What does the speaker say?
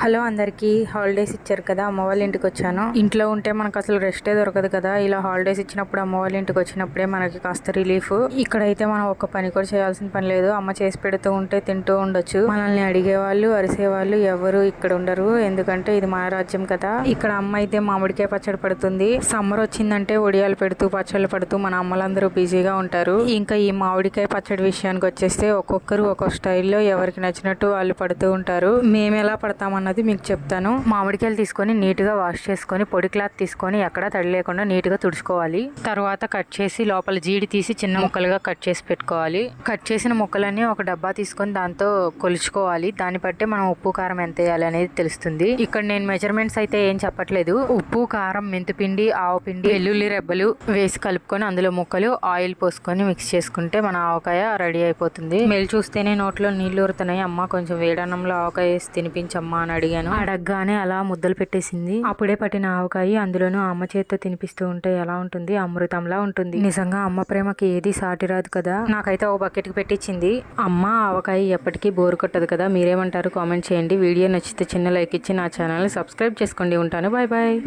Hello అందరికీ holidays ఇచ్చారు కదా, అమ్మ వాళ్ళ ఇంటికి వచ్చాను. ఇంట్లో ఉంటే మనకు అసలు రెస్టే దొరకదు కదా. ఇలా హాలిడేస్ ఇచ్చినప్పుడు అమ్మ వాళ్ళ ఇంటికి వచ్చినప్పుడే మనకి కాస్త రిలీఫ్. ఇక్కడైతే మనం ఒక్క పని కూడా చేయాల్సిన పని లేదు. అమ్మ చేసి పెడుతూ ఉంటే తింటూ ఉండొచ్చు. మనల్ని అడిగేవాళ్ళు అరిసేవాళ్ళు ఎవరు ఇక్కడ ఉండరు, ఎందుకంటే ఇది మన రాజ్యం కదా. ఇక్కడ అమ్మ అయితే మామిడికాయ పచ్చడి పడుతుంది. సమ్మర్ వచ్చిందంటే ఒడియాలు పెడుతూ పచ్చళ్ళు పడుతూ మన అమ్మలందరూ బిజీగా ఉంటారు. ఇంకా ఈ మామిడికాయ పచ్చడి విషయానికి వచ్చేస్తే ఒక్కొక్కరు ఒక్కొక్క స్టైల్లో ఎవరికి నచ్చినట్టు వాళ్ళు పడుతూ ఉంటారు. మేము ఎలా పడతామన్నది మీకు చెప్తాను. మామిడికాయలు తీసుకొని నీట్ గా వాష్ చేసుకొని పొడి క్లాత్ తీసుకొని ఎక్కడా తడి లేకుండా నీట్ గా తుడుచుకోవాలి. తర్వాత కట్ చేసి లోపల జీడి తీసి చిన్న ముక్కలుగా కట్ చేసి పెట్టుకోవాలి. కట్ చేసిన ముక్కలన్నీ ఒక డబ్బా తీసుకొని దాంతో కొలుచుకోవాలి. దాన్ని బట్టి మనం ఉప్పు కారం ఎంత వేయాలి అనేది తెలుస్తుంది. ఇక్కడ నేను మెజర్మెంట్స్ అయితే ఏం చెప్పట్లేదు. ఉప్పు కారం మెంతిపిండి ఆవు పిండి వెల్లుల్లి రెబ్బలు వేసి కలుపుకొని అందులో ముక్కలు ఆయిల్ పోసుకొని మిక్స్ చేసుకుంటే మన ఆవకాయ రెడీ అయిపోతుంది. స్మెల్ చూస్తేనే నోట్లో నీళ్లు ఊరుతున్నాయి. అమ్మ కొంచెం వేడన్నంలో ఆవకాయ వేసి తినిపించమ్మా అని అడిగాను. అడగగానే అలా ముద్దలు పెట్టేసింది. అప్పుడే పట్టిన ఆవకాయ, అందులోనూ అమ్మ చేతితో తినిపిస్తూ ఉంటే ఎలా ఉంటుంది, అమృతంలా ఉంటుంది. నిజంగా అమ్మ ప్రేమకి ఏది సాటి రాదు కదా. నాకైతే ఒక బకెట్ కి పెట్టించింది. అమ్మ ఆవకాయ ఎప్పటికీ బోరు కొట్టదు కదా. మీరేమంటారు కామెంట్ చేయండి. వీడియో నచ్చితే చిన్న లైక్ ఇచ్చి నా ఛానల్ సబ్స్క్రైబ్ చేసుకోండి. ఉంటాను. Bye bye.